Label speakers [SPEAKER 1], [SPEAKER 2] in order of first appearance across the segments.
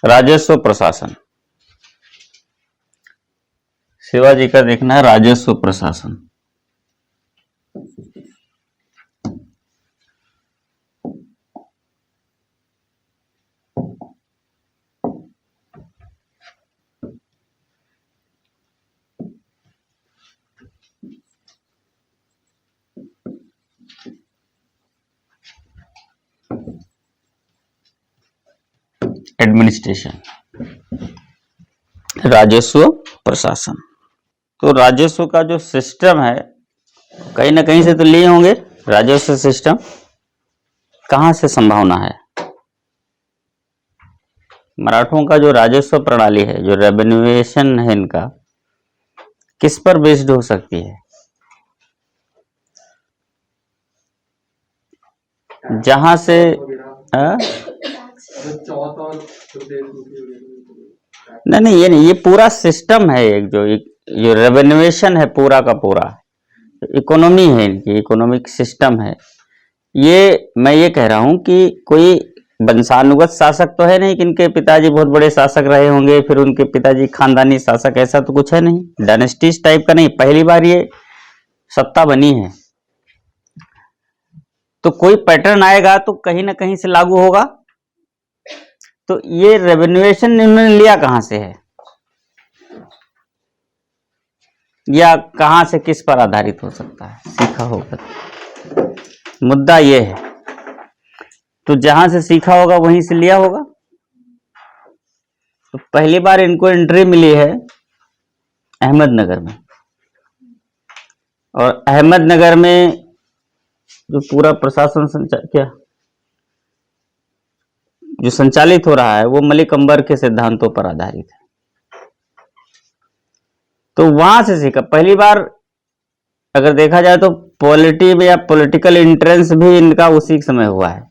[SPEAKER 1] राजस्व प्रशासन, शिवाजी का देखना है राजस्व प्रशासन। एडमिनिस्ट्रेशन, राजस्व प्रशासन। तो राजस्व का जो सिस्टम है कहीं ना कहीं से तो लिए होंगे। राजस्व सिस्टम कहां से संभावना है? मराठों का जो राजस्व प्रणाली है, जो रेवेन्यूएशन है इनका, किस पर बेस्ड हो सकती है? जहां से नहीं, ये नहीं, ये पूरा सिस्टम है एक जो रेवेन्यूएशन है पूरा का पूरा, इकोनॉमी है इनकी, इकोनॉमिक सिस्टम है ये। मैं ये कह रहा हूं कि कोई वंशानुगत शासक तो है नहीं कि इनके पिताजी बहुत बड़े शासक रहे होंगे, फिर उनके पिताजी खानदानी शासक, ऐसा तो कुछ है नहीं। डायनेस्टीज टाइप का नहीं, पहली बार ये सत्ता बनी है। तो कोई पैटर्न आएगा तो कहीं ना कहीं से लागू होगा। तो ये रेवेन्यूएशन इन्होंने लिया कहां से है, या कहां से, किस पर आधारित हो सकता है? सीखा होगा, मुद्दा ये है। तो जहां से सीखा होगा वहीं से लिया होगा। तो पहली बार इनको एंट्री मिली है अहमदनगर में, और अहमदनगर में जो पूरा प्रशासन जो संचालित हो रहा है वो मलिक अंबर के सिद्धांतों पर आधारित है। तो वहां से सीखा पहली बार। अगर देखा जाए तो पॉलिटी या पॉलिटिकल एंट्रेंस भी इनका उसी समय हुआ है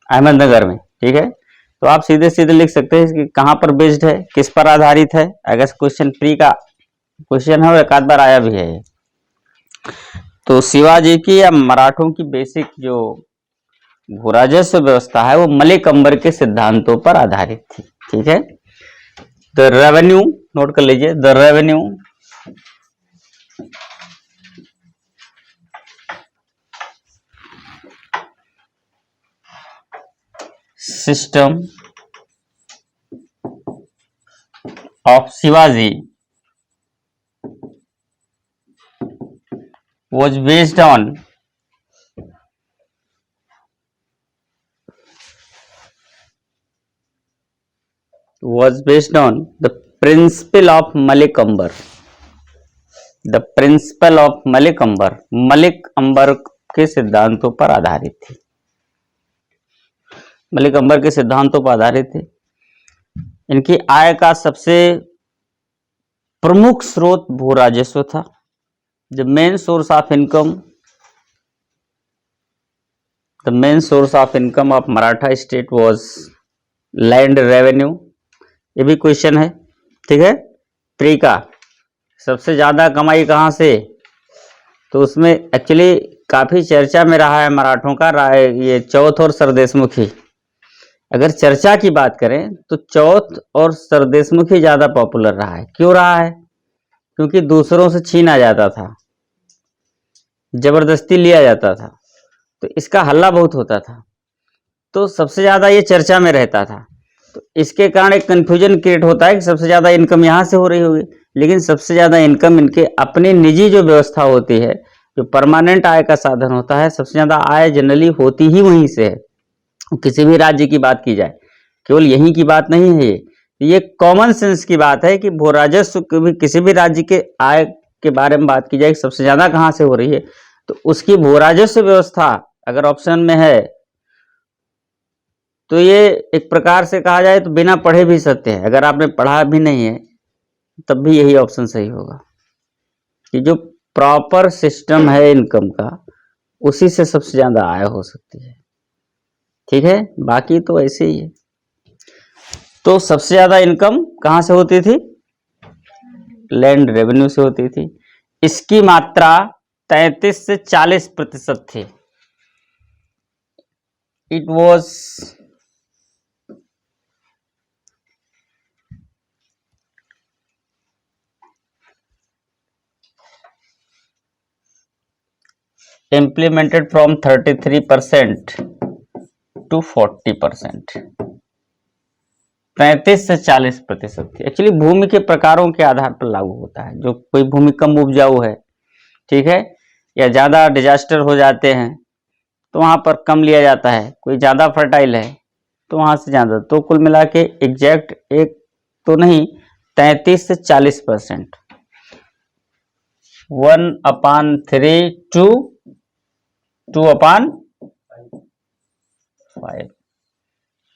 [SPEAKER 1] अहमदनगर में। ठीक है, तो आप सीधे सीधे लिख सकते हैं कि कहां पर बेस्ड है, किस पर आधारित है। अगर क्वेश्चन प्री का क्वेश्चन है और एक आध बार आया भी है। तो शिवाजी की या मराठों की बेसिक जो भूराजस्व व्यवस्था है वो मलिक अंबर के सिद्धांतों पर आधारित थी। ठीक है, द रेवेन्यू, नोट कर लीजिए, the revenue system of Shivaji was based on the principle of Malik Ambar. The principle of Malik Ambar, Malik Ambar के सिद्धांतों पर आधारित थी। मलिक अंबर के सिद्धांतों पर आधारित थी। इनकी आय का सबसे प्रमुख स्रोत भू राजस्व था। The main source of income of Maratha state was land revenue। ये भी क्वेश्चन है। ठीक है, प्री का सबसे ज्यादा कमाई कहां से? तो उसमें एक्चुअली काफी चर्चा में रहा है मराठों का ये चौथ और सरदेशमुखी। अगर चर्चा की बात करें तो चौथ और सरदेशमुखी ज्यादा पॉपुलर रहा है। क्यों रहा है? क्योंकि दूसरों से छीना जाता था, जबरदस्ती लिया जाता था, तो इसका हल्ला बहुत होता था, तो सबसे ज्यादा ये चर्चा में रहता था। तो इसके कारण एक कंफ्यूजन क्रिएट होता है कि सबसे ज्यादा इनकम यहां से हो रही होगी, लेकिन सबसे ज्यादा इनकम इनके अपनी निजी जो व्यवस्था होती है, जो परमानेंट आय का साधन होता है, सबसे ज्यादा आय जनरली होती ही वहीं से है। किसी भी राज्य की बात की जाए, केवल यहीं की बात नहीं है, ये कॉमन सेंस की बात है कि भू राजस्व किसी भी राज्य के आय के बारे में बात की जाए सबसे ज्यादा कहां से हो रही है, तो उसकी भू राजस्व व्यवस्था अगर ऑप्शन में है तो ये एक प्रकार से कहा जाए तो बिना पढ़े भी सत्य है। अगर आपने पढ़ा भी नहीं है तब भी यही ऑप्शन सही होगा कि जो प्रॉपर सिस्टम है इनकम का, उसी से सबसे ज्यादा आय हो सकती है। ठीक है, बाकी तो ऐसे ही है। तो सबसे ज्यादा इनकम कहां से होती थी? लैंड रेवेन्यू से होती थी। इसकी मात्रा 33 से 40% थी। It was implemented from 33% to 40%, 33 से 40%। एक्चुअली भूमि के प्रकारों के आधार पर लागू होता है। जो कोई भूमि कम उपजाऊ है, ठीक है, या ज्यादा डिजास्टर हो जाते हैं तो वहां पर कम लिया जाता है, कोई ज्यादा फर्टाइल है तो वहां से ज्यादा। तो कुल मिला के एग्जैक्ट एक तो नहीं, 33 से 40%, 1/3 टू 2/5,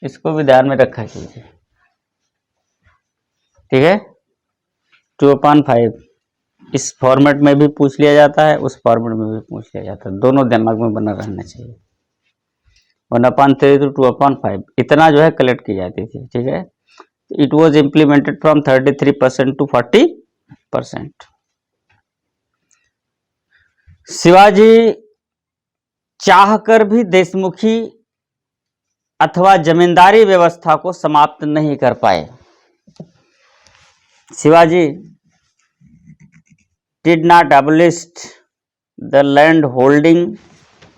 [SPEAKER 1] इसको भी ध्यान में रखा कीजिए, ठीक है। 2/5 इस फॉर्मेट में भी पूछ लिया जाता है, उस फॉर्मेट में भी पूछ लिया जाता है, दोनों दिमाग में बना रहना चाहिए। 1/3 टू 2/5 इतना जो है कलेक्ट की जाती थी, ठीक है। It was implemented from 33% to 40%। Shivaji चाहकर भी देशमुखी अथवा जमींदारी व्यवस्था को समाप्त नहीं कर पाए। Shivaji did not abolish the land holding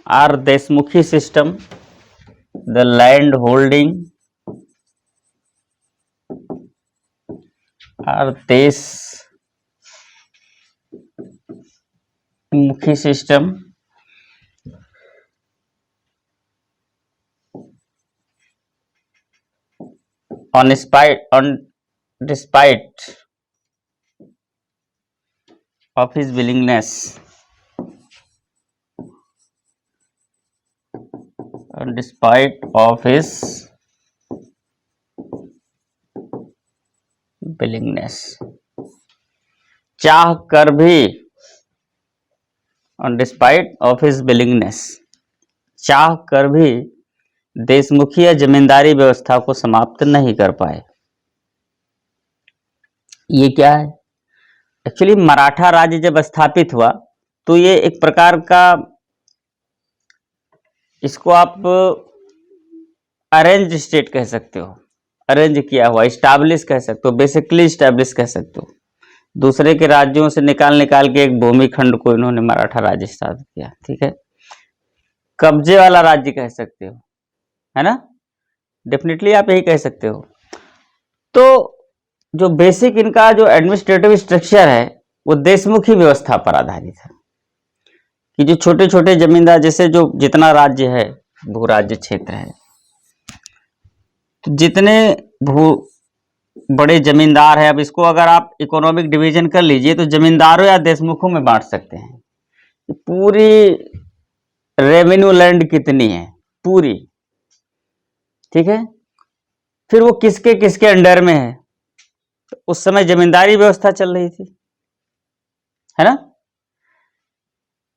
[SPEAKER 1] or Deshmukhi system, the land holding or Deshmukhi system despite of his willingness and despite of his willingness, चाह कर भी, on despite of his willingness, चाह कर भी देशमुखी या जमींदारी व्यवस्था को समाप्त नहीं कर पाए। ये क्या है? एक्चुअली मराठा राज्य जब स्थापित हुआ तो ये एक प्रकार का, इसको आप अरेंज स्टेट कह सकते हो, अरेंज किया हुआ, स्टैब्लिश कह सकते हो, बेसिकली स्टैब्लिश कह सकते हो। दूसरे के राज्यों से निकाल के एक भूमि खंड को इन्होंने मराठा राज्य स्थापित किया, ठीक है। कब्जे वाला राज्य कह सकते हो, है ना, डेफिनेटली आप यही कह सकते हो। तो जो बेसिक इनका जो एडमिनिस्ट्रेटिव स्ट्रक्चर है वो देशमुखी व्यवस्था पर आधारित है, कि जो छोटे छोटे जमींदार, जैसे जो जितना राज्य है, भू राज्य क्षेत्र है, तो जितने बड़े जमींदार है, अब इसको अगर आप इकोनॉमिक डिवीजन कर लीजिए तो जमींदारों या देशमुखों में बांट सकते हैं। पूरी रेवेन्यू लैंड कितनी है पूरी, ठीक है, फिर वो किसके किसके अंडर में है। तो उस समय जमींदारी व्यवस्था चल रही थी, है ना।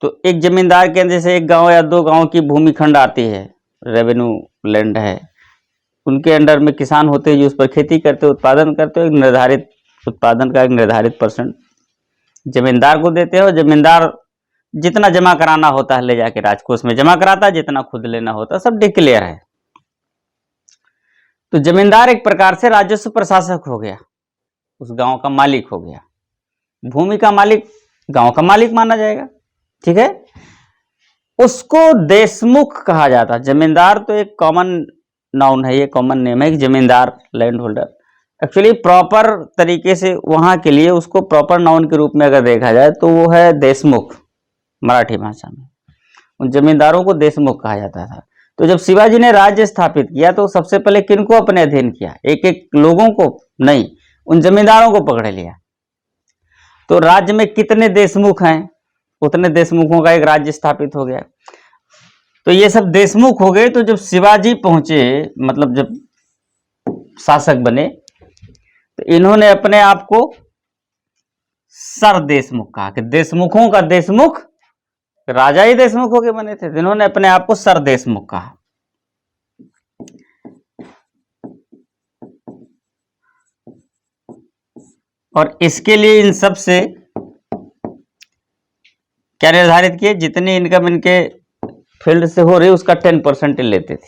[SPEAKER 1] तो एक जमींदार के जैसे एक गांव या दो गांव की भूमि खंड आती है, रेवेन्यू लैंड है, उनके अंडर में किसान होते हैं जो उस पर खेती करते, उत्पादन करते, एक निर्धारित उत्पादन का एक निर्धारित परसेंट जमींदार को देते हैं, और जमींदार जितना जमा कराना होता है ले जाके राजकोष में जमा कराता है, जितना खुद लेना होता है सब डिक्लेयर है। तो जमींदार एक प्रकार से राजस्व प्रशासक हो गया, उस गांव का मालिक हो गया, भूमि का मालिक गांव का मालिक माना जाएगा, ठीक है। उसको देशमुख कहा जाता। जमींदार तो एक कॉमन नाउन है, ये कॉमन नेम है कि जमींदार, लैंड होल्डर। एक्चुअली प्रॉपर तरीके से वहां के लिए उसको प्रॉपर नाउन के रूप में अगर देखा जाए तो वो है देशमुख, मराठी भाषा में उन जमींदारों को देशमुख कहा जाता था। तो जब शिवाजी ने राज्य स्थापित किया तो सबसे पहले किनको अपने अधीन किया? एक एक लोगों को नहीं, उन जमींदारों को पकड़ लिया। तो राज्य में कितने देशमुख हैं उतने देशमुखों का एक राज्य स्थापित हो गया। तो ये सब देशमुख हो गए। तो जब शिवाजी पहुंचे, मतलब जब शासक बने, तो इन्होंने अपने आप को सर देशमुख कहा कि देशमुखों का देशमुख, राजा ही देशमुखों के बने थे, इन्होंने अपने आप को सर देशमुख कहा। और इसके लिए इन सब से क्या निर्धारित किए? जितनी इनकम इनके फील्ड से हो रही उसका 10% लेते थे,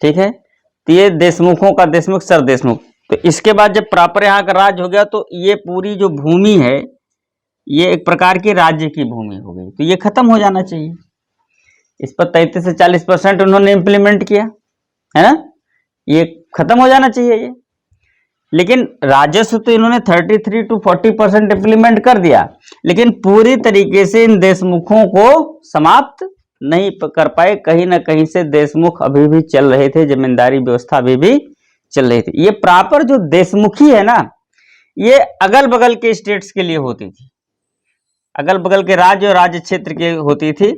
[SPEAKER 1] ठीक है। तो ये देशमुखों का देशमुख, सर देशमुख। तो इसके बाद जब प्रॉपर यहाँ का राज हो गया तो ये पूरी जो भूमि है ये एक प्रकार की राज्य की भूमि हो गई, तो ये खत्म हो जाना चाहिए। इस पर 33 से 40% उन्होंने इम्प्लीमेंट किया, है ना, ये खत्म हो जाना चाहिए ये। लेकिन राजस्व तो इन्होंने 33 to 40% इम्प्लीमेंट कर दिया, लेकिन पूरी तरीके से इन देशमुखों को समाप्त नहीं कर पाए। कहीं ना कहीं से देशमुख अभी भी चल रहे थे, जमींदारी व्यवस्था अभी भी चल रही थी। ये प्रॉपर जो देशमुखी है ना, ये अगल बगल के स्टेट्स के लिए होती थी, अगल बगल के राज्य और राज्य क्षेत्र के होती थी,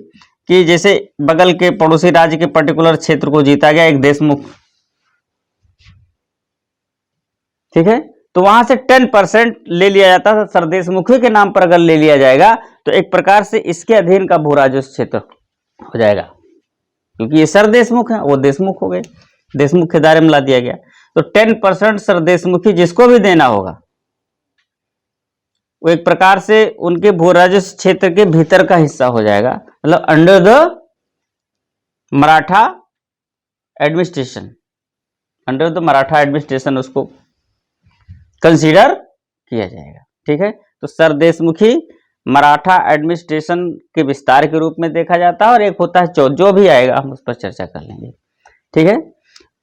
[SPEAKER 1] कि जैसे बगल के पड़ोसी राज्य के पर्टिकुलर क्षेत्र को जीता गया एक देशमुख, ठीक है, तो वहां से 10% ले लिया जाता था। सरदेशमुखी के नाम पर अगर ले लिया जाएगा तो एक प्रकार से इसके अधीन का भू राजस्व क्षेत्र हो जाएगा, क्योंकि ये सरदेशमुख है, वो देशमुख हो गए, देशमुख के दायरे में ला दिया गया। तो 10% सरदेशमुखी जिसको भी देना होगा वो एक प्रकार से उनके भू राजस्व क्षेत्र के भीतर का हिस्सा हो जाएगा, मतलब under the Maratha administration, under the Maratha administration उसको कंसीडर किया जाएगा, ठीक है। तो सरदेशमुखी मराठा एडमिनिस्ट्रेशन के विस्तार के रूप में देखा जाता है, और एक होता है जो भी आएगा हम उस पर चर्चा कर लेंगे, ठीक है।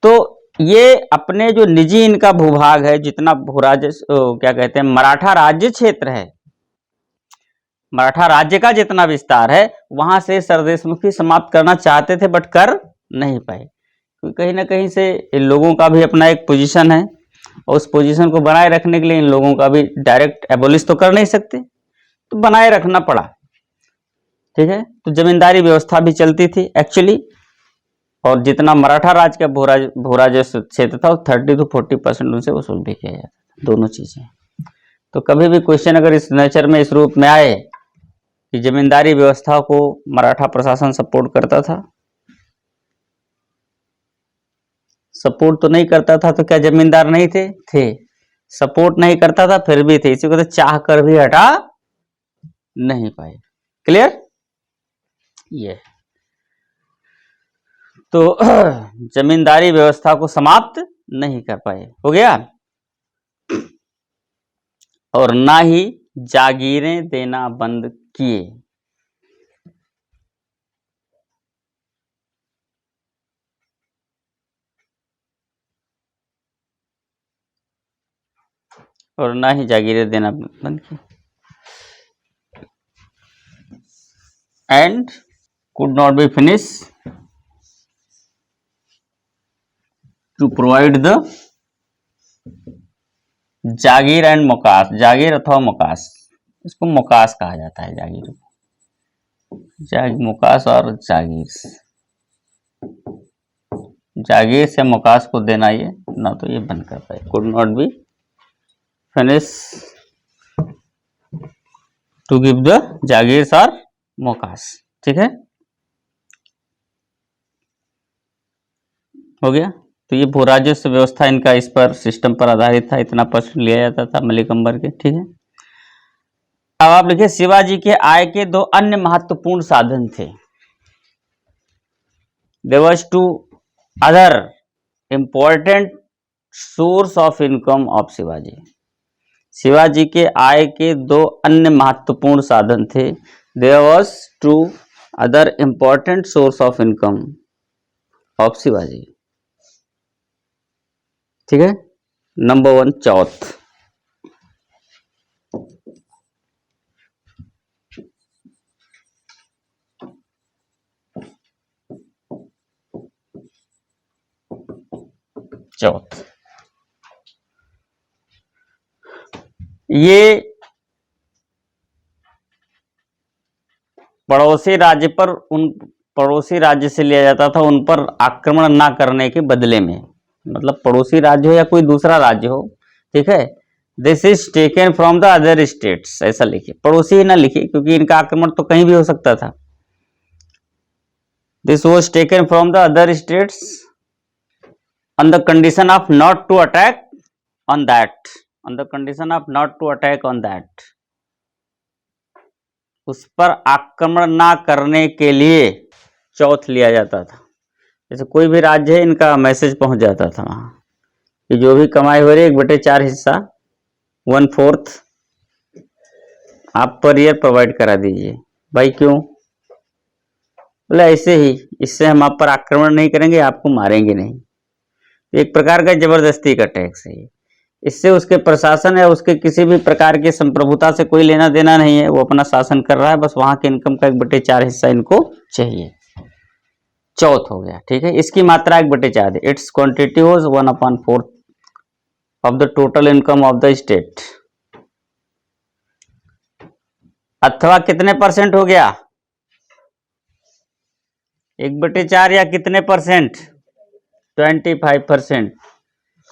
[SPEAKER 1] तो ये अपने जो निजी इनका भूभाग है, जितना क्या कहते हैं, मराठा राज्य क्षेत्र है, मराठा राज्य का जितना विस्तार है, वहां से सरदेशमुखी समाप्त करना चाहते थे, बट कर नहीं पाए, क्योंकि कहीं ना कहीं से इन लोगों का भी अपना एक पोजीशन है, और उस पोजीशन को बनाए रखने के लिए इन लोगों का भी डायरेक्ट एबोलिश तो कर नहीं सकते, तो बनाए रखना पड़ा, ठीक है। तो जमींदारी व्यवस्था भी चलती थी एक्चुअली, और जितना मराठा राज्य का भू राजस्व क्षेत्र था, 30 to 40% उनसे वसूल भी किया जाता था, दोनों चीजें। तो कभी भी क्वेश्चन अगर इस नेचर में, इस रूप में आए कि जमींदारी व्यवस्था को मराठा प्रशासन सपोर्ट करता था, सपोर्ट तो नहीं करता था, तो क्या जमींदार नहीं थे, सपोर्ट नहीं करता था फिर भी थे, इसी को तो चाह कर भी हटा नहीं पाए। क्लियर? ये तो जमींदारी व्यवस्था को समाप्त नहीं कर पाए, हो गया। और ना ही जागीरें देना बंद किए, और ना ही जागीरें देना बंद किए, and could not be finished to provide the jagir and mokas, जागीर अथवा मोकास, इसको मोकास कहा जाता है, जागीर, मोकास और जागीर, जागीर से मोकास को देना, ये ना तो ये बंद कर पाए, could not be finish to give the jagir और मोकास, ठीक है, हो गया। तो ये भू राजस्व व्यवस्था इनका इस पर सिस्टम पर आधारित था, इतना % लिया जाता था मलिक अंबर के, ठीक है। अब आप लिखिए, शिवाजी के आय के 2 अन्य महत्वपूर्ण साधन थे, there was 2 other important source of income of Shivaji, Shivaji के आय के 2 अन्य महत्वपूर्ण साधन थे, there was 2 other important source of income of Shivaji, ठीक है। नंबर 1 चौथ, चौथ, ये पड़ोसी राज्य पर, उन पड़ोसी राज्य से लिया जाता था, उन पर आक्रमण ना करने के बदले में, मतलब पड़ोसी राज्य हो या कोई दूसरा राज्य हो, ठीक है, this is taken from the other states, ऐसा लिखिए, पड़ोसी ही ना लिखिए, क्योंकि इनका आक्रमण तो कहीं भी हो सकता था। This was taken from the other states on the condition of not to attack on that, on the condition of not to attack on that, उस पर आक्रमण ना करने के लिए चौथ लिया जाता था। जैसे कोई भी राज्य है, इनका मैसेज पहुंच जाता था वहां कि जो भी कमाई हो रही है 1/4 हिस्सा, 1/4 आप पर ईयर प्रोवाइड करा दीजिए। भाई क्यों? बोले ऐसे ही, इससे हम आप पर आक्रमण नहीं करेंगे, आपको मारेंगे नहीं। एक प्रकार का जबरदस्ती का टैक्स है। इससे उसके प्रशासन या उसके किसी भी प्रकार की संप्रभुता से कोई लेना देना नहीं है। वो अपना शासन कर रहा है, बस वहां के इनकम का 1/4 हिस्सा इनको चाहिए। चौथ हो गया, ठीक है। इसकी मात्रा 1/4 है। It's quantity was 1/4 of the total income of the state. अथवा कितने परसेंट हो गया? 1/4 या कितने परसेंट? 25%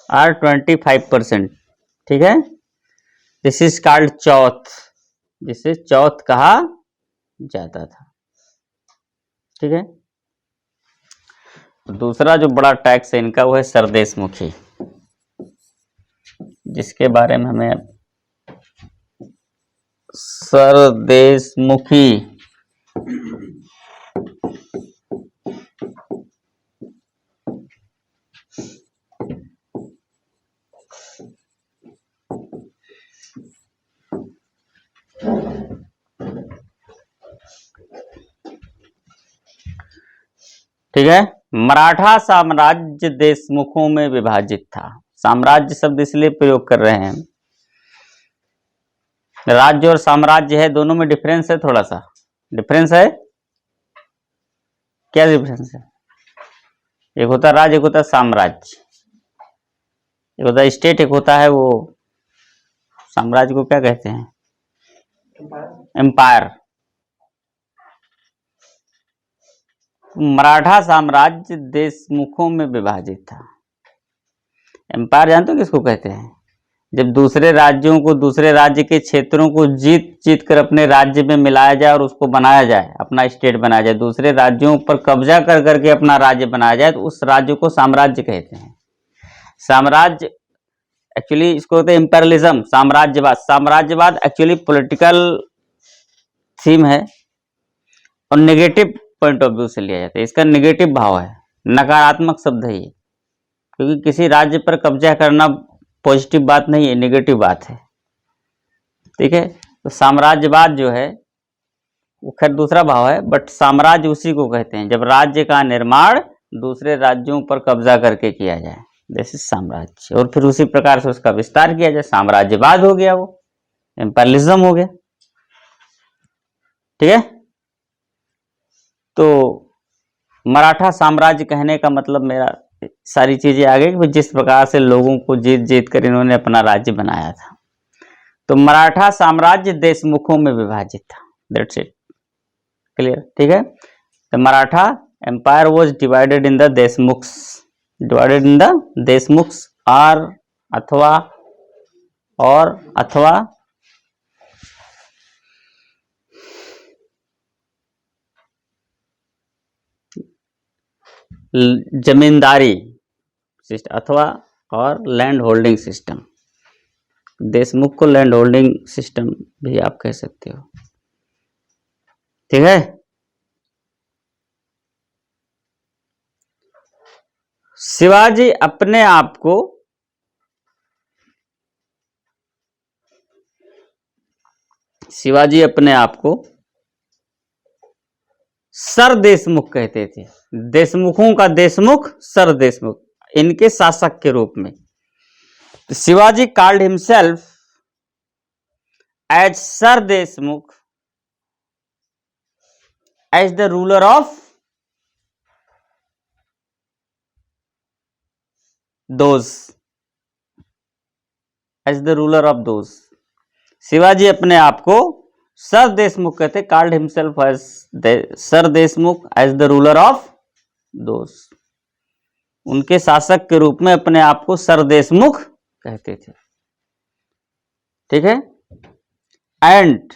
[SPEAKER 1] और 25%, ठीक है। दिस इज कॉल्ड चौथ, जिसे चौथ कहा जाता था, ठीक है। दूसरा जो बड़ा टैक्स है इनका वो है सरदेशमुखी, जिसके बारे में हमें सरदेशमुखी ठीक है। मराठा साम्राज्य देशमुखों में विभाजित था। साम्राज्य शब्द इसलिए प्रयोग कर रहे हैं, राज्य और साम्राज्य है, दोनों में डिफरेंस है, थोड़ा सा डिफरेंस है। क्या डिफरेंस है? एक होता है राज्य, एक होता है साम्राज्य। एक होता है स्टेट, एक होता है वो साम्राज्य को क्या कहते हैं? एम्पायर। मराठा साम्राज्य देशमुखों में विभाजित था। एम्पायर जानते हो किसको कहते हैं? जब दूसरे राज्यों को, दूसरे राज्य के क्षेत्रों को जीत जीत कर अपने राज्य में मिलाया जाए और उसको बनाया जाए, अपना स्टेट बनाया जाए, दूसरे राज्यों पर कब्जा कर करके अपना राज्य बनाया जाए, तो उस राज्य को साम्राज्य कहते हैं। साम्राज्य एक्चुअली इसको कहते हैं इंपेरियलिज्म, साम्राज्यवाद। साम्राज्यवाद एक्चुअली पॉलिटिकल थीम है और नेगेटिव पॉइंट ऑफ व्यू से लिया जाता है। इसका नेगेटिव भाव है, नकारात्मक शब्द है ये, क्योंकि किसी राज्य पर कब्जा करना पॉजिटिव बात नहीं है, नेगेटिव बात है, ठीक है। तो साम्राज्यवाद जो है वो खैर दूसरा भाव है, बट साम्राज्य उसी को कहते हैं जब राज्य का निर्माण दूसरे राज्यों पर कब्जा करके किया जाए, जैसे साम्राज्य, और फिर उसी प्रकार से उसका विस्तार किया जाए, साम्राज्यवाद हो गया, वो एम्पायरिज्म हो गया, ठीक है। तो मराठा साम्राज्य कहने का मतलब मेरा सारी चीजें आ गई कि जिस प्रकार से लोगों को जीत जीत कर इन्होंने अपना राज्य बनाया था। तो मराठा साम्राज्य देशमुखों में विभाजित था, दैट्स इट, क्लियर, ठीक है। The Maratha empire was divided in the Deshmukhs, divided in the Deshmukhs और अथवा जमींदारी सिस्टम अथवा और लैंड होल्डिंग सिस्टम। देशमुख को लैंड होल्डिंग सिस्टम भी आप कह सकते हो, ठीक है। शिवाजी अपने आप को सर देशमुख कहते थे। देशमुखों का देशमुख, सर देशमुख, इनके शासक के रूप में। Shivaji called himself as Sardeshmukh as the ruler of those, as the ruler of those. Shivaji अपने आप को सर देशमुख कहते, called himself as Sardeshmukh as the ruler of those. उनके शासक के रूप में अपने आप को सर देशमुख कहते थे, ठीक है। And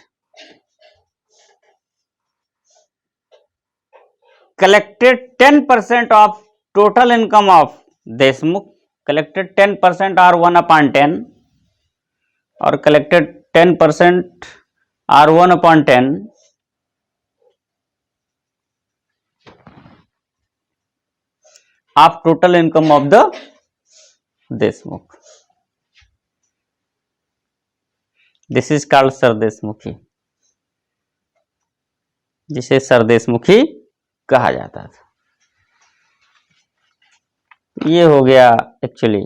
[SPEAKER 1] collected 10% of total income of Deshmukh, collected 10% और 1/10, और कलेक्टेड 10% और 1/10 of total income of the Deshmukh. This is called sir Deshmukhi. जिसे सरदेशमुखी कहा जाता था। ये हो गया एक्चुअली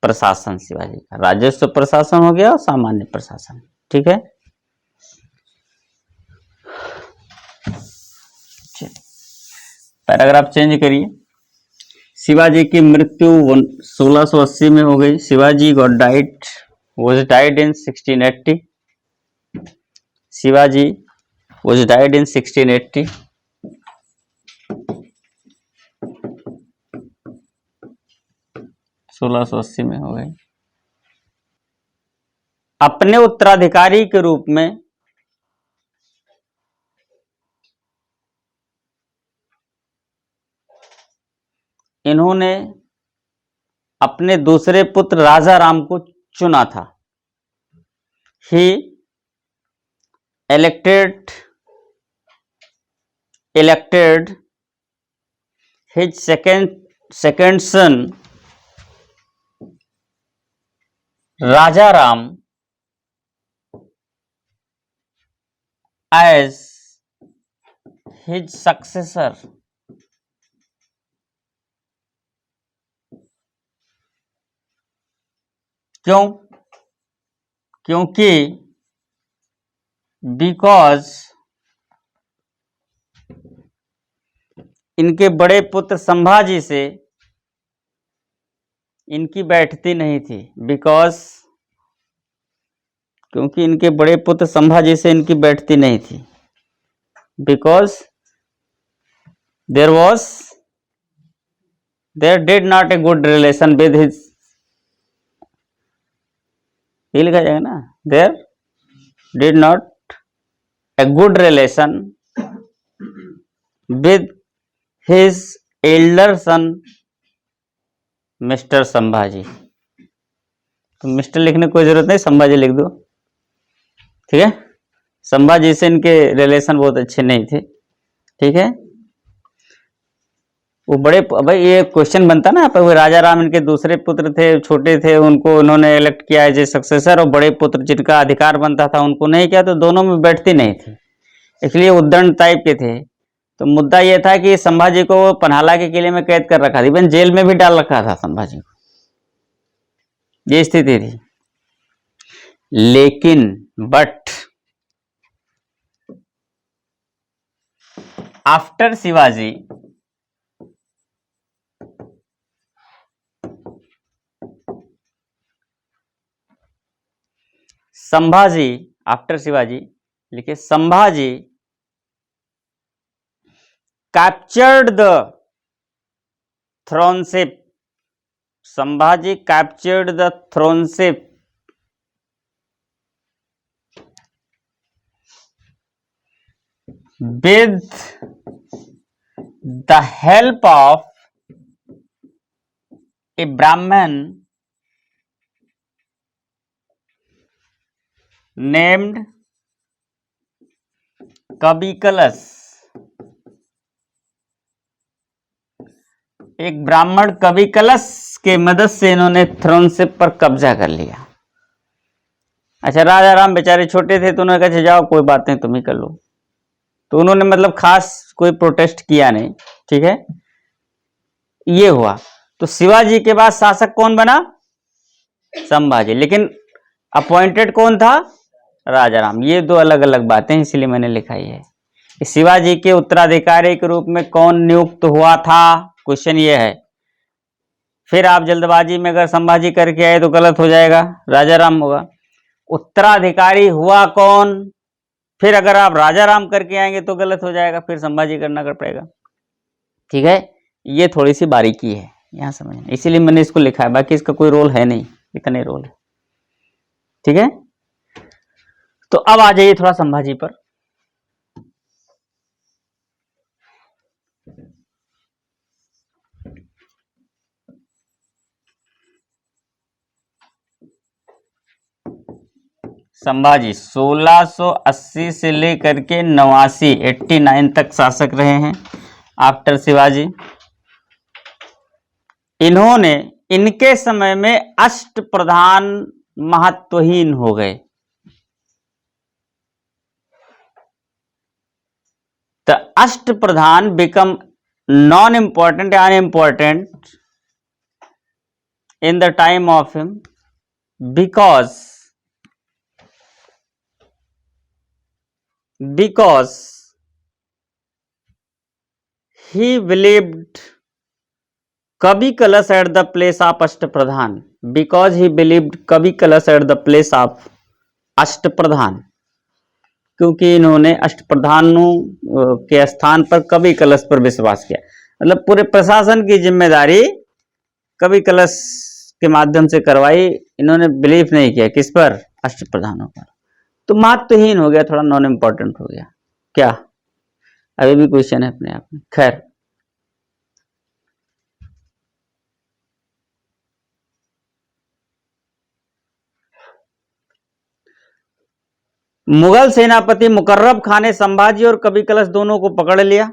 [SPEAKER 1] प्रशासन शिवाजी का। राजस्व प्रशासन हो गया और सामान्य प्रशासन। ठीक है, पैराग्राफ चेंज करिए। शिवाजी की मृत्यु 1680 में हो गई। Shivaji got died was died in 1680. Shivaji was died in 1680. सोलह सौ अस्सी में हो गए। अपने उत्तराधिकारी के रूप में इन्होंने अपने दूसरे पुत्र राजा राम को चुना था। He elected his second son Raja Ram as his successor. क्यों? क्योंकि बिकॉज इनके बड़े पुत्र संभाजी से इनकी बैठती नहीं थी। बिकॉज क्योंकि इनके बड़े पुत्र संभाजी से इनकी बैठती नहीं थी। Because there did not a good relation with his, ये लिखा जाएगा ना, there did not a good relation with his elder son mister Sambhaji. तो मिस्टर लिखने की कोई जरूरत नहीं, संभाजी लिख दो। ठीक है, संभाजी से इनके रिलेशन बहुत अच्छे नहीं थे। ठीक है, वो बड़े, भाई ये क्वेश्चन बनता ना, वो राजा राम इनके दूसरे पुत्र थे, छोटे थे, उनको उन्होंने इलेक्ट किया एज ए सक्सेसर, और बड़े पुत्र जिनका अधिकार बनता था उनको नहीं किया, तो दोनों में बैठती नहीं थी, इसलिए उद्दंड टाइप के थे। तो मुद्दा यह था कि संभाजी को पन्हाला के किले में कैद कर रखा था, इवन जेल में भी डाल रखा था संभाजी को, ये स्थिति थी। लेकिन but after Shivaji Sambhaji, after Shivaji लिखिए, Sambhaji captured the throneship, Sambhaji captured the throneship with the help of a Brahmin named Kavikalash. एक ब्राह्मण कबिकलस के मदद से इन्होंने थ्रोनशिप पर कब्जा कर लिया। अच्छा, राजा राम बेचारे छोटे थे तो उन्होंने कहा जाओ कोई बात नहीं तुम ही कर लो, तो उन्होंने मतलब खास कोई प्रोटेस्ट किया नहीं। ठीक है, ये हुआ। तो शिवाजी के बाद शासक कौन बना? संभाजी, लेकिन अपॉइंटेड कौन था? राजा राम। ये दो अलग अलग बातें, इसलिए मैंने लिखा ही है। शिवाजी के उत्तराधिकारी के रूप में कौन नियुक्त हुआ था, क्वेश्चन ये है। फिर आप जल्दबाजी में अगर संभाजी करके आए तो गलत हो जाएगा, राजा राम होगा। उत्तराधिकारी हुआ कौन? फिर अगर आप राजा राम करके आएंगे तो गलत हो जाएगा, फिर संभाजी करना पड़ेगा। ठीक है, ये थोड़ी सी बारीकी है यहां समझना, इसीलिए मैंने इसको लिखा है, बाकी इसका कोई रोल है नहीं, इतने रोल है। ठीक है, तो अब आ जाइए थोड़ा संभाजी पर। संभाजी 1680 से लेकर के 89 तक शासक रहे हैं आफ्टर शिवाजी। इन्होंने, इनके समय में अष्ट प्रधान महत्वहीन हो गए। The Ashtapradhan become non important या unimportant in the time of him because he believed Kavi Kalas at the place of Ashtapradhan, because he believed Kavi Kalas at the place of Ashtapradhan, क्योंकि इन्होंने अष्टप्रधानों के स्थान पर कवि कलश पर विश्वास किया। मतलब पूरे प्रशासन की जिम्मेदारी कवि कलश के माध्यम से करवाई, इन्होंने बिलीव नहीं किया किस पर, अष्टप्रधानों पर। तो महत्वहीन हो गया, थोड़ा नॉन इम्पोर्टेंट हो गया क्या, अभी भी क्वेश्चन है अपने आप में। खैर, मुगल सेनापति मुकर्रब खान ने संभाजी और कवि कलश दोनों को पकड़ लिया।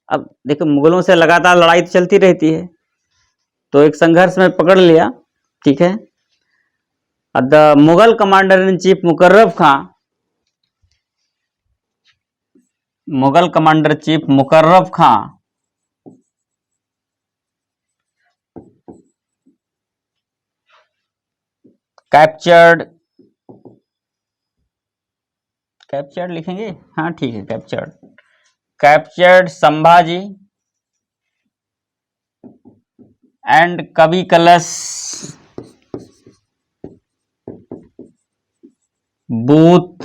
[SPEAKER 1] अब देखो, मुगलों से लगातार लड़ाई तो चलती रहती है, तो एक संघर्ष में पकड़ लिया, ठीक है। The Mughal commander in chief Muqarrab Khan, Mughal commander chief Muqarrab Khan captured लिखेंगे, हाँ ठीक है, कैप्चर्ड संभाजी एंड कवि कलश बूथ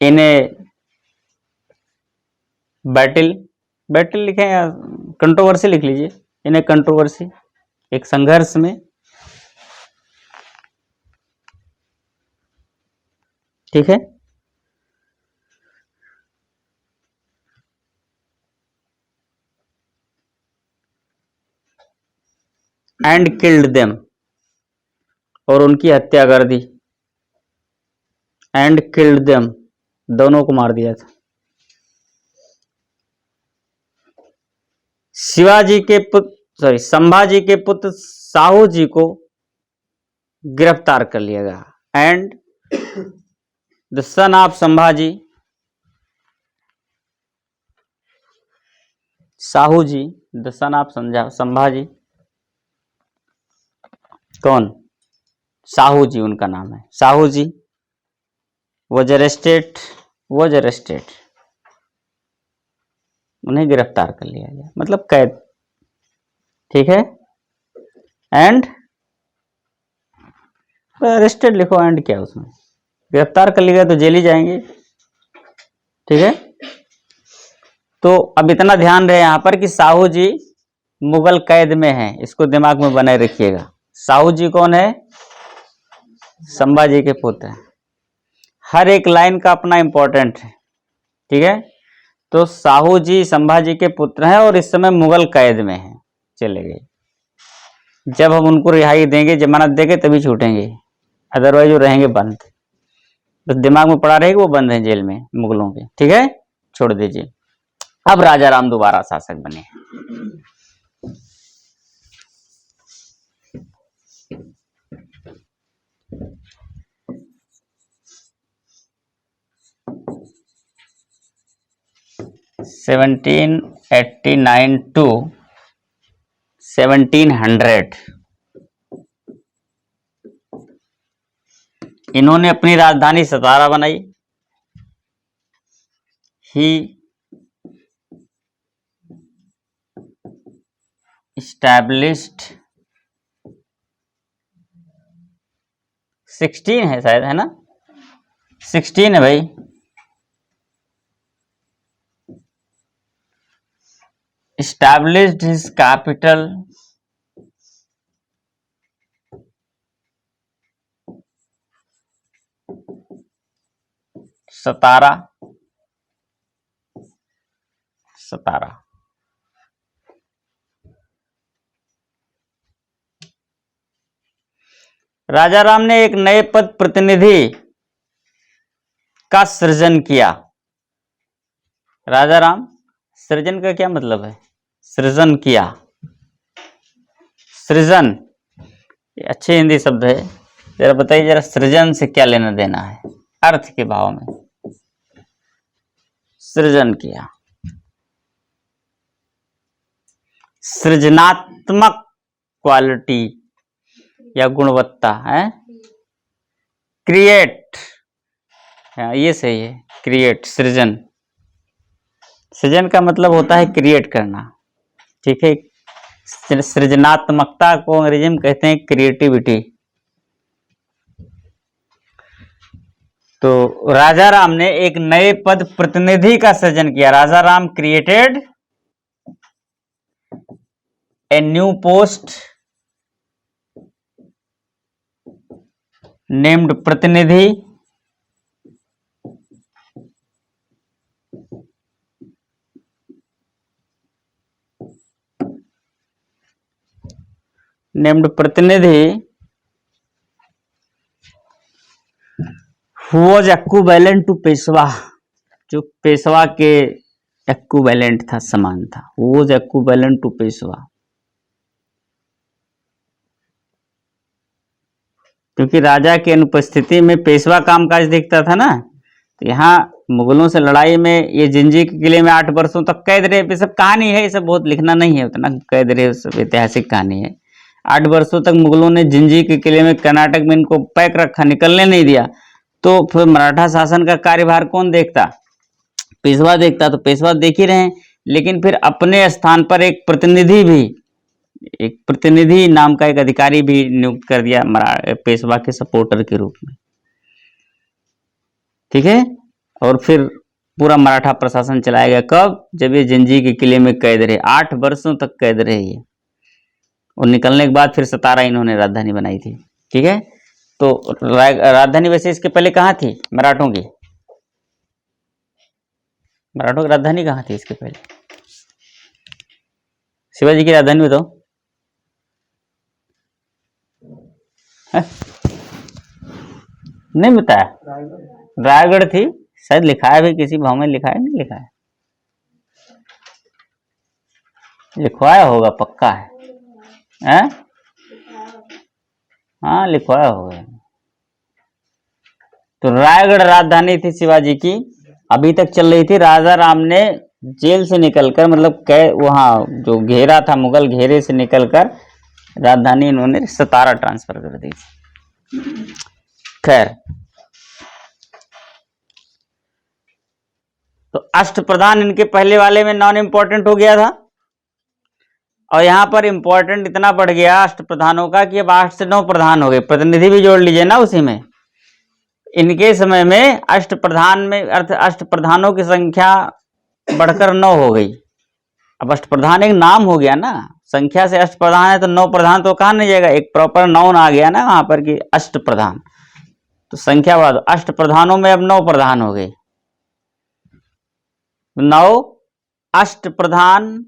[SPEAKER 1] इन ए बैटल लिखें या कंट्रोवर्सी लिख लीजिए, इन ए कंट्रोवर्सी, एक संघर्ष में, ठीक है। एंड किल्ड देम, और उनकी हत्या कर दी। एंड किल्ड देम, दोनों को मार दिया था। संभाजी के पुत्र साहू जी को गिरफ्तार कर लिया गया। And the son of Sambhaji, Sahu ji, the son of Sambhaji, कौन, साहू जी उनका नाम है, साहू जी वॉज अरेस्टेड, उन्हें गिरफ्तार कर लिया गया, मतलब कैद, ठीक है। एंड अरेस्टेड लिखो, एंड क्या उसमें, गिरफ्तार कर लिया तो जेल ही जाएंगे, ठीक है। तो अब इतना ध्यान रहे यहां पर कि साहू जी मुगल कैद में हैं, इसको दिमाग में बनाए रखिएगा। साहू जी कौन है, संभाजी के पुत्र हैं। हर एक लाइन का अपना इंपॉर्टेंट है, ठीक है। तो साहू जी संभाजी के पुत्र हैं और इस समय मुगल कैद में हैं, चले गए। जब हम उनको रिहाई देंगे, जमानत देंगे, तभी छूटेंगे, अदरवाइज वो रहेंगे बंद। तो दिमाग में पड़ा रहेगा वो बंद है जेल में मुगलों के, ठीक है, छोड़ दीजिए। अब राजा राम दोबारा शासक बने। (1789 to 1700) इन्होंने अपनी राजधानी सतारा बनाई। ही established 16 है शायद, है ना, 16 है भाई। established his capital सतारा, राजा राम ने एक नए पद प्रतिनिधि का सृजन किया। राजा राम, सृजन का क्या मतलब है, सृजन किया, सृजन ये अच्छे हिंदी शब्द है, जरा बताइए जरा, सृजन से क्या लेना देना है अर्थ के भाव में? सृजन किया, सृजनात्मक क्वालिटी या गुणवत्ता है, क्रिएट, ये सही है, क्रिएट, सृजन। सृजन का मतलब होता है क्रिएट करना, ठीक है। सृजनात्मकता को अंग्रेजी में कहते हैं क्रिएटिविटी। तो राजा राम ने एक नए पद प्रतिनिधि का सृजन किया। Raja Ram created a new post named pratinidhi who was equivalent to Peshwa, जो पेशवा के equivalent था, समान था, who was equivalent to Peshwa. क्योंकि राजा की अनुपस्थिति में पेशवा कामकाज देखता था ना। तो यहाँ मुगलों से लड़ाई में ये जिंजी के किले में 8 वर्षों तक कैद रहे। ये सब कहानी है, ये सब बहुत लिखना नहीं है उतना, कैद रहे, सब ऐतिहासिक कहानी है। 8 वर्षों तक मुगलों ने जिंजी के किले में कर्नाटक में इनको पैक रखा, निकलने नहीं दिया। तो फिर मराठा शासन का कार्यभार कौन देखता? पेशवा देखता। तो पेशवा देख ही रहे, लेकिन फिर अपने स्थान पर एक प्रतिनिधि नाम का एक अधिकारी भी नियुक्त कर दिया पेशवा के सपोर्टर के रूप में, ठीक है। और फिर पूरा मराठा प्रशासन चलाया गया। कब? जब ये जंजी के किले में कैद रहे, 8 वर्षों तक कैद रहे ये। और निकलने के बाद फिर सतारा इन्होंने राजधानी बनाई थी, ठीक है। तो राजधानी वैसे इसके पहले कहाँ थी मराठों की? मराठों की राजधानी कहाँ थी इसके पहले? शिवाजी की राजधानी बताओ। नहीं बताया? रायगढ़ थी शायद, लिखा है भी किसी भाव में, लिखा है नहीं लिखा है? लिखवाया होगा, पक्का है, हैं? हाँ लिखवाया होगा। तो रायगढ़ राजधानी थी शिवाजी की, अभी तक चल रही थी। राजा राम ने जेल से निकलकर, मतलब वहां जो घेरा था, मुगल घेरे से निकलकर राजधानी इन्होंने सतारा ट्रांसफर कर दी। खैर, तो अष्टप्रधान इनके पहले वाले में नॉन इंपॉर्टेंट हो गया था, और यहां पर इंपॉर्टेंट इतना बढ़ गया अष्टप्रधानों का कि अब 8 से 9 प्रधान हो गए। प्रतिनिधि भी जोड़ लीजिए ना उसी में। इनके समय में अष्टप्रधान में अर्थ अष्टप्रधानों की संख्या बढ़कर 9 हो गई। अब अष्टप्रधान एक नाम हो गया ना, संख्या से अष्टप्रधान है तो 9 प्रधान तो कहाँ नहीं जाएगा, एक प्रॉपर नाउन आ गया ना वहां पर कि अष्टप्रधान। तो संख्या बढ़ा दो, अष्टप्रधानों में अब 9 प्रधान हो गए। 9 अष्टप्रधान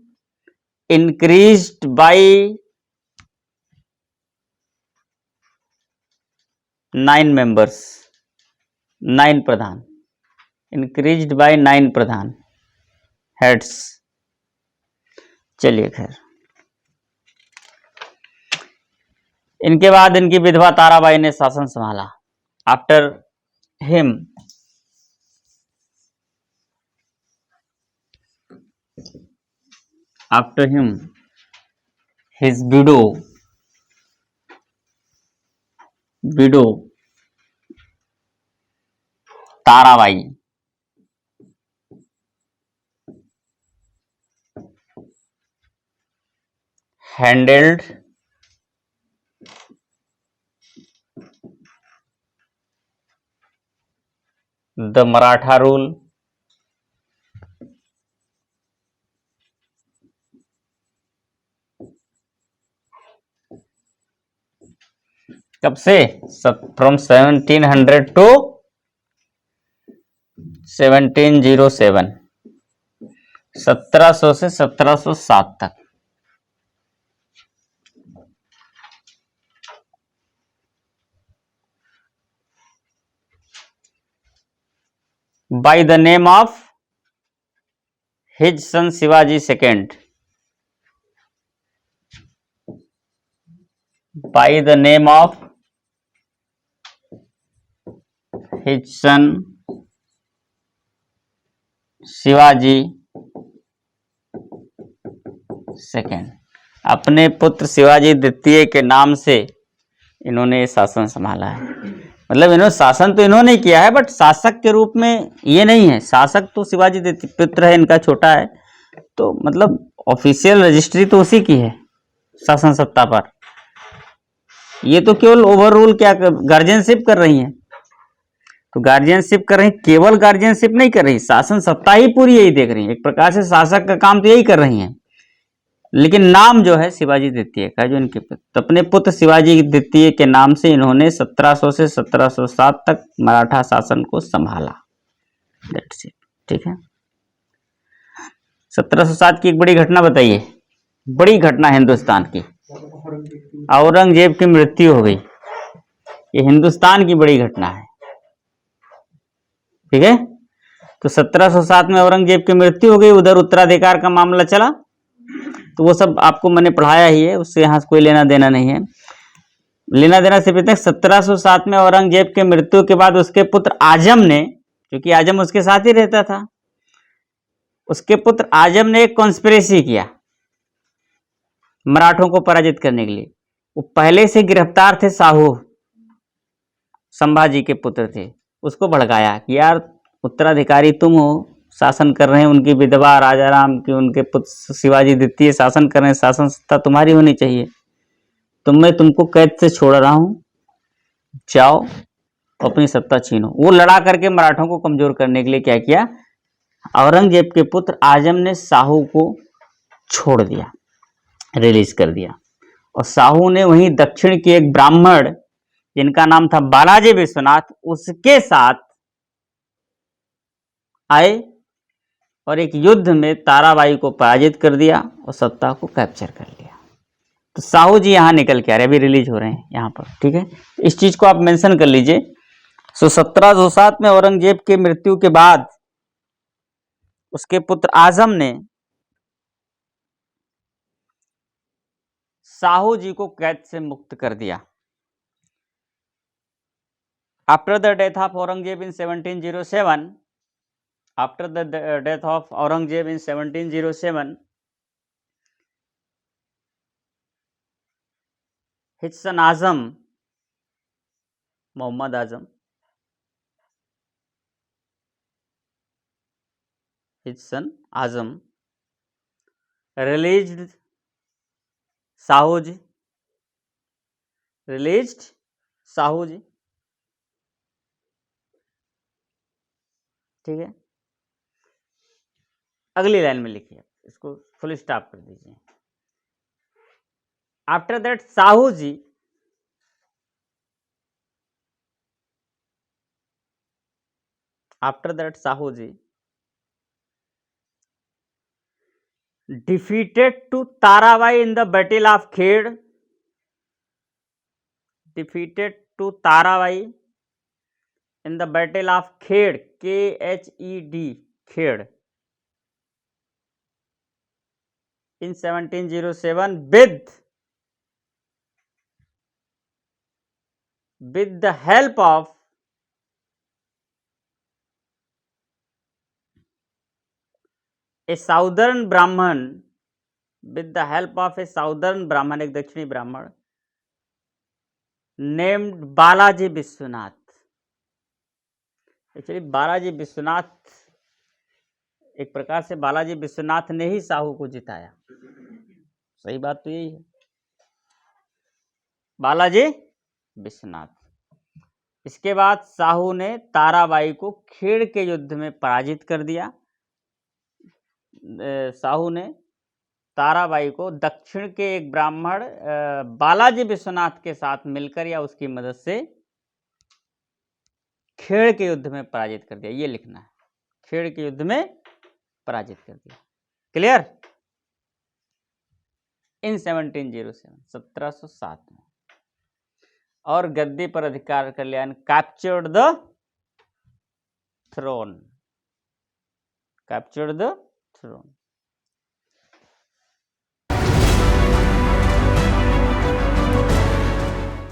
[SPEAKER 1] increased by 9 members, 9 Pradhan, increased by 9 Pradhan heads। चलिए खैर, इनके बाद इनकी विधवा ताराबाई ने शासन संभाला। After him his widow Tarabai handled the Maratha rule कब से? फ्रॉम 1700 टू 1707, 1700 से 1707 तक। by the name of his son Shivaji II, by the name of his son Shivaji second, अपने पुत्र शिवाजी द्वितीय के नाम से इन्होंने शासन संभाला है। मतलब इन्होंने शासन तो इन्होंने किया है, बट शासक के रूप में ये नहीं है। शासक तो शिवाजी द्वितीय पुत्र है, इनका छोटा है, तो मतलब ऑफिशियल रजिस्ट्री तो उसी की है शासन सत्ता पर। ये तो केवल ओवर रूल क्या गार्जियनशिप कर रही हैं, तो गार्जियनशिप कर रही, केवल गार्जियनशिप नहीं कर रही, शासन सत्ता ही पूरी यही देख रही है। एक प्रकार से शासक का काम तो यही कर रही हैं, लेकिन नाम जो है शिवाजी द्वितीय का, जो इनके अपने पुत्र शिवाजी द्वितीय के नाम से इन्होंने 1700 से 1707 तक मराठा शासन को संभाला। That's it. ठीक है, 1707 की एक बड़ी घटना बताइए। बड़ी घटना हिंदुस्तान की, औरंगजेब की मृत्यु हो गई। ये हिंदुस्तान की बड़ी घटना है। ठीक है, तो 1707 में औरंगजेब की मृत्यु हो गई। उधर उत्तराधिकार का मामला चला, तो वो सब आपको मैंने पढ़ाया ही है, उससे यहाँ कोई लेना देना नहीं है। लेना देना सिर्फ इतना, 1707 में औरंगजेब के मृत्यु के बाद उसके पुत्र आजम ने, क्योंकि आजम उसके साथ ही रहता था, उसके पुत्र आजम ने एक कॉन्स्पिरेसी किया मराठों को पराजित करने के लिए। वो पहले से गिरफ्तार थे, साहू संभाजी के पुत्र थे। उसको भड़काया कि यार उत्तराधिकारी तुम हो, शासन कर रहे हैं, उनकी विधवा राजा राम की, उनके पुत्र शिवाजी द्वितीय शासन कर रहे हैं, शासन सत्ता तुम्हारी होनी चाहिए, तो मैं तुमको कैद से छोड़ रहा हूं, जाओ अपनी सत्ता छीनो। वो लड़ा करके मराठों को कमजोर करने के लिए क्या किया, औरंगजेब के पुत्र आजम ने साहू को छोड़ दिया, रिलीज कर दिया। और साहू ने वहीं दक्षिण के एक ब्राह्मण जिनका नाम था बालाजी विश्वनाथ, उसके साथ आए और एक युद्ध में ताराबाई को पराजित कर दिया और सत्ता को कैप्चर कर लिया। तो साहू जी यहाँ निकल के आ रहे, अभी रिलीज हो रहे हैं यहाँ पर। ठीक है, इस चीज को आप मेंशन कर लीजिए। 1707 में औरंगजेब के मृत्यु के बाद उसके पुत्र आजम ने साहू जी को कैद से मुक्त कर दिया। After the death of Aurangzeb in 1707, after the death of Aurangzeb in 1707, his son Azam, Muhammad Azam, his son Azam released Sahuji, released Sahuji। ठीक है, अगली लाइन में लिखिए, इसको फुल स्टॉप कर दीजिए। After that Sahuji defeated to Tarabai in the battle of Khed, defeated to Tarabai in the battle of Khed, Khed, Khed, in 1707 with the help of a southern Brahman, with the help of a southern Brahman, एक दक्षिणी ब्राह्मण named Balaji Vishwanath. Actually Balaji Vishwanath, एक प्रकार से बालाजी विश्वनाथ ने ही साहू को जिताया। सही बात तो यही है, बालाजी विश्वनाथ। इसके बाद साहू ने ताराबाई को खेड़ के युद्ध में पराजित कर दिया। साहू ने ताराबाई को दक्षिण के एक ब्राह्मण बालाजी विश्वनाथ के साथ मिलकर या उसकी मदद से खेड़ के युद्ध में पराजित कर दिया। ये लिखना है, खेड़ के युद्ध में पराजित कर दिया। क्लियर? इन 1707 में। और गद्दी पर अधिकार कर लिया, captured the throne, captured the throne.